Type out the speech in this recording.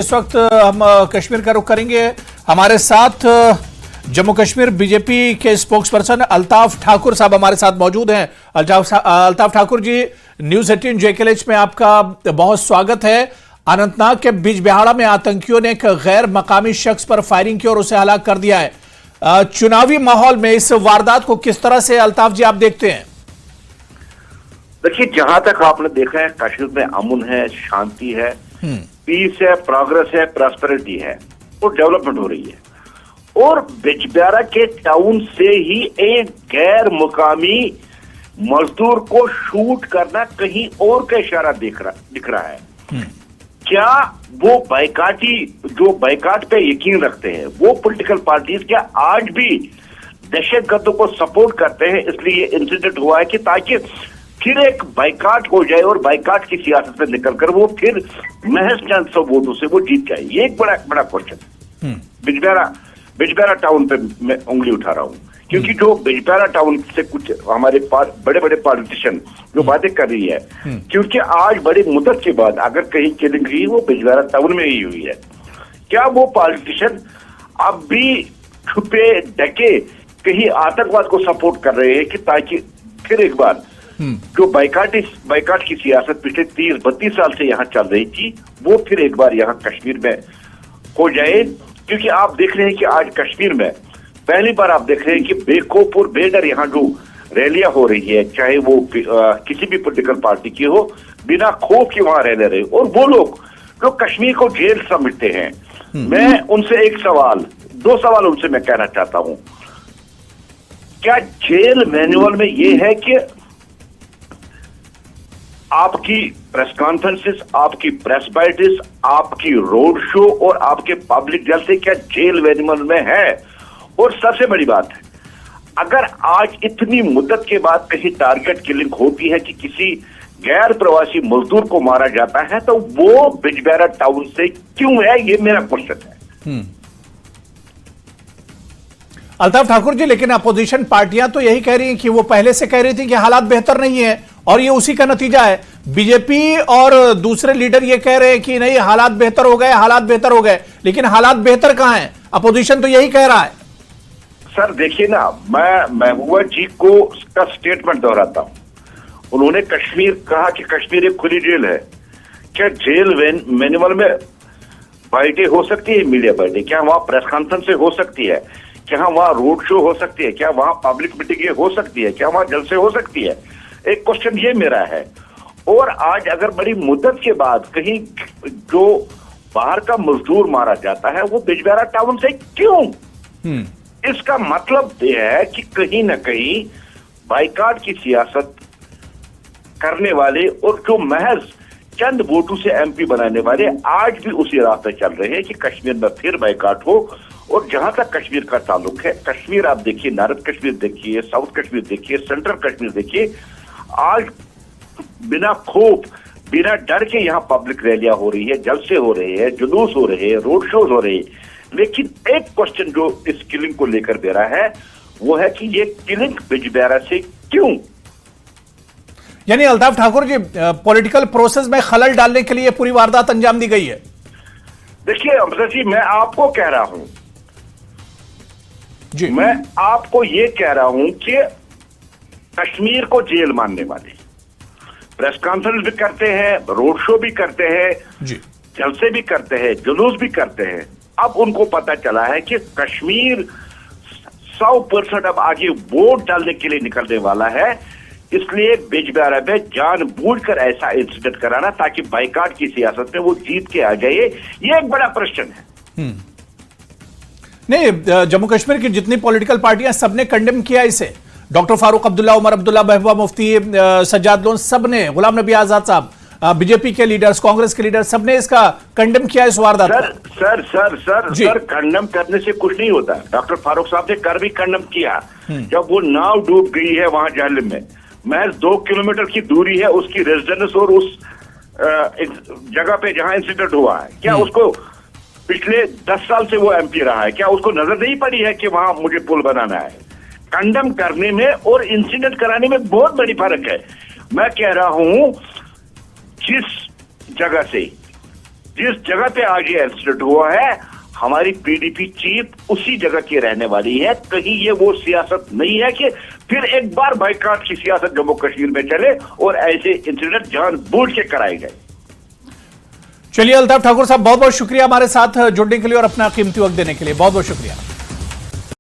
इस वक्त हम कश्मीर का रुख करेंगे। हमारे साथ जम्मू कश्मीर बीजेपी के स्पोक्स पर्सन अल्ताफ ठाकुर साहब हमारे साथ मौजूद हैं। अल्ताफ ठाकुर जी, न्यूज 18 जेकेएलएच में आपका बहुत स्वागत है। अनंतनाग के बिजबिहाड़ा में आतंकियों ने एक गैर मकामी शख्स पर फायरिंग की और उसे हलाक कर दिया है। चुनावी माहौल में इस वारदात को किस तरह से अल्ताफ जी आप देखते हैं? देखिए, जहां तक आपने देखा है कश्मीर में अमन है, शांति है, पीस है, प्रोग्रेस है, प्रॉस्पेरिटी है और डेवलपमेंट हो रही है। और बिजबिहाड़ा के टाउन से ही एक गैर मुकामी मजदूर को शूट करना कहीं और का इशारा दिख रहा है। क्या वो जो बाइकाट पे यकीन रखते हैं, वो पॉलिटिकल पार्टीज क्या आज भी दहशतगर्दों को सपोर्ट करते हैं? इसलिए इंसिडेंट हुआ है कि ताकि फिर एक बाइकाट हो जाए और बाइकाट की सियासत में निकलकर वो फिर महज चंद 100 वोटों से वो जीत जाए। ये एक बड़ा क्वेश्चन है। बिजबिहाड़ा टाउन पे मैं उंगली उठा रहा हूं क्योंकि जो बिजबिहाड़ा टाउन से कुछ हमारे बड़े बड़े पॉलिटिशियन जो बातें कर रही है, क्योंकि आज बड़ी मुद्दत के बाद अगर कहीं किलिंग हुई वो बिजबिहाड़ा टाउन में ही हुई है। क्या वो पॉलिटिशियन अब भी छुपे ढके कहीं आतंकवाद को सपोर्ट कर रहे हैं कि ताकि फिर एक बार जो बाइकाट की सियासत पिछले 30-32 साल से यहाँ चल रही थी वो फिर एक बार यहाँ कश्मीर में हो जाए? क्योंकि आप देख रहे हैं कि आज कश्मीर में पहली बार आप देख रहे हैं कि बेखौफ और बेडर यहाँ जो रैलियां हो रही है, चाहे वो किसी भी पॉलिटिकल पार्टी की हो, बिना खौफ के वहां रह रहे और वो लोग जो कश्मीर को जेल समझते हैं। मैं उनसे दो सवाल उनसे मैं कहना चाहता हूं। क्या जेल मैनुअल में ये है कि आपकी प्रेस कॉन्फ्रेंसेस, आपकी प्रेस बाइट्स, आपकी रोड शो और आपके पब्लिक जलसे क्या जेल मैनुअल में है? और सबसे बड़ी बात है, अगर आज इतनी मुद्दत के बाद कहीं टारगेट किलिंग होती है कि किसी गैर प्रवासी मजदूर को मारा जाता है तो वो बिजबिहाड़ा टाउन से क्यों है? ये मेरा क्वेश्चन है। अल्ताफ ठाकुर जी, लेकिन अपोजिशन पार्टियां तो यही कह रही हैं कि वो पहले से कह रही थी कि हालात बेहतर नहीं है और ये उसी का नतीजा है। बीजेपी और दूसरे लीडर ये कह रहे हैं कि नहीं, हालात बेहतर हो गए, लेकिन हालात बेहतर कहां हैं? अपोजिशन तो यही कह रहा है। सर देखिए ना, मैं महबूबा जी को का स्टेटमेंट दोहराता हूं। उन्होंने कहा कि कश्मीर एक खुली जेल है। क्या जेल मैनुअल में बाइटें हो सकती है, मीडिया बाइटें? क्या वहां प्रेस कॉन्फ्रेंस हो सकती है? क्या वहां रोड शो हो सकती है? क्या वहां पब्लिक मीटिंग हो सकती है? क्या वहां जलसे हो सकती है? एक क्वेश्चन ये मेरा है। और आज अगर बड़ी मुद्दत के बाद कहीं जो बाहर का मजदूर मारा जाता है वो बिजबिहाड़ा टाउन से क्यों? इसका मतलब यह है कि कहीं ना कहीं बाइकाट की सियासत करने वाले और जो महज चंद वोटों से एमपी बनाने वाले आज भी उसी राह पे चल रहे हैं कि कश्मीर में फिर बाइकाट हो। और जहां तक कश्मीर का ताल्लुक है, कश्मीर आप देखिए, नॉर्थ कश्मीर देखिए, साउथ कश्मीर देखिए, सेंट्रल कश्मीर देखिए, आज बिना खौफ, बिना डर के यहाँ पब्लिक रैलियां हो रही है, जलसे हो रहे हैं, जुलूस हो रहे हैं, रोड शोज हो रहे हैं। लेकिन एक क्वेश्चन जो इस किलिंग को लेकर दे रहा है वो है कि ये किलिंग बिजबिहाड़ा से क्यों? यानी अल्ताफ ठाकुर जी, पॉलिटिकल प्रोसेस में खलल डालने के लिए पूरी वारदात अंजाम दी गई है। देखिए अमजद जी, मैं आपको कह रहा हूं जी, मैं आपको ये कह रहा हूं कि कश्मीर को जेल मानने वाले प्रेस कॉन्फ्रेंस भी करते हैं, रोड शो भी करते हैं, जलसे भी करते हैं, जुलूस भी करते हैं। अब उनको पता चला है कि कश्मीर 100% अब आगे वोट डालने के लिए निकलने वाला है, इसलिए बिजबिहाड़ा में जानबूझकर ऐसा इंसिडेंट कराना ताकि बाइकाट की सियासत में वो जीत के आ जाए, ये एक बड़ा प्रश्न है। नहीं, जम्मू कश्मीर की जितनी पॉलिटिकल पार्टियां सबने कंडेम किया इसे। डॉक्टर फारूक अब्दुल्ला, उमर अब्दुल्ला, महबूबा मुफ्ती, सज्जाद लोन, सबने, गुलाम नबी आजाद साहब, बीजेपी के लीडर्स, कांग्रेस के लीडर्स, सबने इसका कंडेम किया इस वारदात को। सर कंडेम करने से कुछ नहीं होता। डॉक्टर फारूक साहब ने भी कंडेम किया। जब वो नाव डूब गई है वहां जालिम में, महज 2 किलोमीटर की दूरी है उसकी रेजिडेंस और उस जगह पे जहां इंसिडेंट हुआ है, क्या उसको पिछले 10 साल से वो एमपी रहा है, क्या उसको नजर नहीं पड़ी है कि वहां मुझे पुल बनाना है? कंडेम करने में और इंसिडेंट कराने में बहुत बड़ी फर्क है। मैं कह रहा हूं जिस जगह से जिस जगह पे आज ये इंसिडेंट हुआ है, हमारी पीडीपी चीफ उसी जगह की रहने वाली है। कहीं ये वो सियासत नहीं है कि फिर एक बार बाइकाट की सियासत जम्मू कश्मीर में चले और ऐसे इंसिडेंट जानबूझ के कराए गए। चलिए अल्ताफ ठाकुर साहब, बहुत बहुत शुक्रिया हमारे साथ जुड़ने के लिए और अपना कीमती वक्त देने के लिए। बहुत बहुत शुक्रिया।